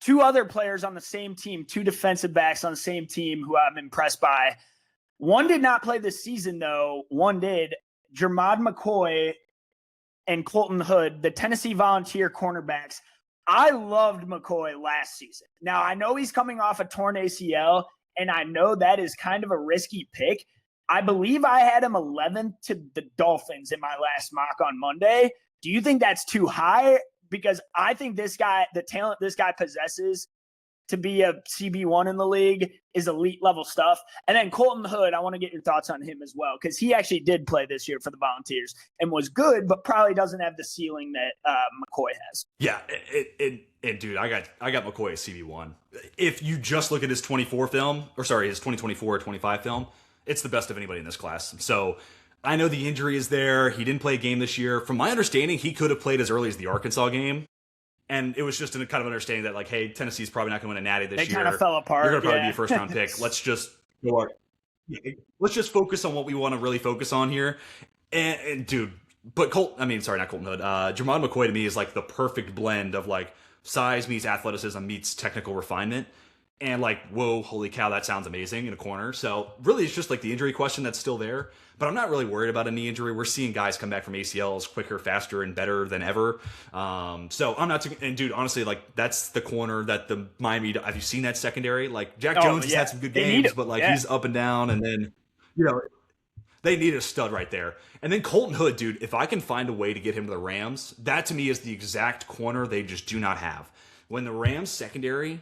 two other players on the same team, two defensive backs on the same team who I'm impressed by. One did not play this season, though. One did. Jermod McCoy and Colton Hood, the Tennessee Volunteer cornerbacks. I loved McCoy last season. Now, I know he's coming off a torn ACL, and I know that is kind of a risky pick. I believe I had him 11th to the Dolphins in my last mock on Monday. Do you think that's too high? Because I think this guy, the talent this guy possesses to be a CB1 in the league is elite level stuff. And then Colton Hood, I want to get your thoughts on him as well, because he actually did play this year for the Volunteers and was good, but probably doesn't have the ceiling that McCoy has. Yeah, and dude, I got McCoy as CB1. If you just look at his 24 film, or sorry, his 2024 or 25 film, it's the best of anybody in this class. So I know the injury is there. He didn't play a game this year. From my understanding, he could have played as early as the Arkansas game. And it was just a kind of understanding that, like, hey, Tennessee's probably not going to win a natty this year. They kind of fell apart. You're going to probably be a first-round pick. Let's just focus on what we want to really focus on here. And dude, but not Colton Hood. Jermod McCoy to me is like the perfect blend of like size meets athleticism meets technical refinement. And like, whoa, holy cow, that sounds amazing in a corner. So really, it's just like the injury question that's still there. But I'm not really worried about a knee injury. We're seeing guys come back from ACLs quicker, faster, and better than ever. So I'm not. And dude, honestly, like that's the corner that the Miami. Have you seen that secondary? Like Jack Jones has had some good games, but like he's up and down. And then they need a stud right there. And then Colton Hood, dude, if I can find a way to get him to the Rams, that to me is the exact corner they just do not have. When the Rams secondary,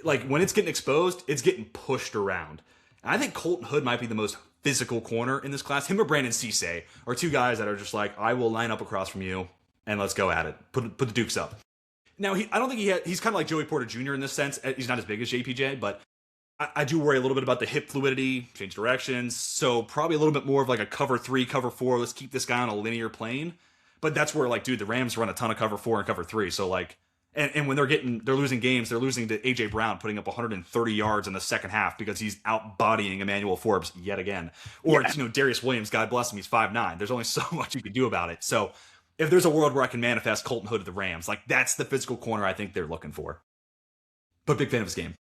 like when it's getting exposed, it's getting pushed around. And I think Colton Hood might be the most physical corner in this class. Him or Brandon Cisse are two guys that are just like, I will line up across from you and let's go at it. Put the Dukes up. Now, I don't think he's kind of like Joey Porter Jr. in this sense. He's not as big as JPJ, but I do worry a little bit about the hip fluidity, change directions. So probably a little bit more of like a cover 3, cover 4. Let's keep this guy on a linear plane. But that's where, like, dude, the Rams run a ton of cover 4 and cover 3. So like, and when they're losing games, they're losing to A.J. Brown, putting up 130 yards in the second half because he's out-bodying Emmanuel Forbes yet again. Or, Darius Williams, God bless him, he's 5'9". There's only so much you can do about it. So if there's a world where I can manifest Colton Hood to the Rams, like that's the physical corner I think they're looking for. But big fan of his game.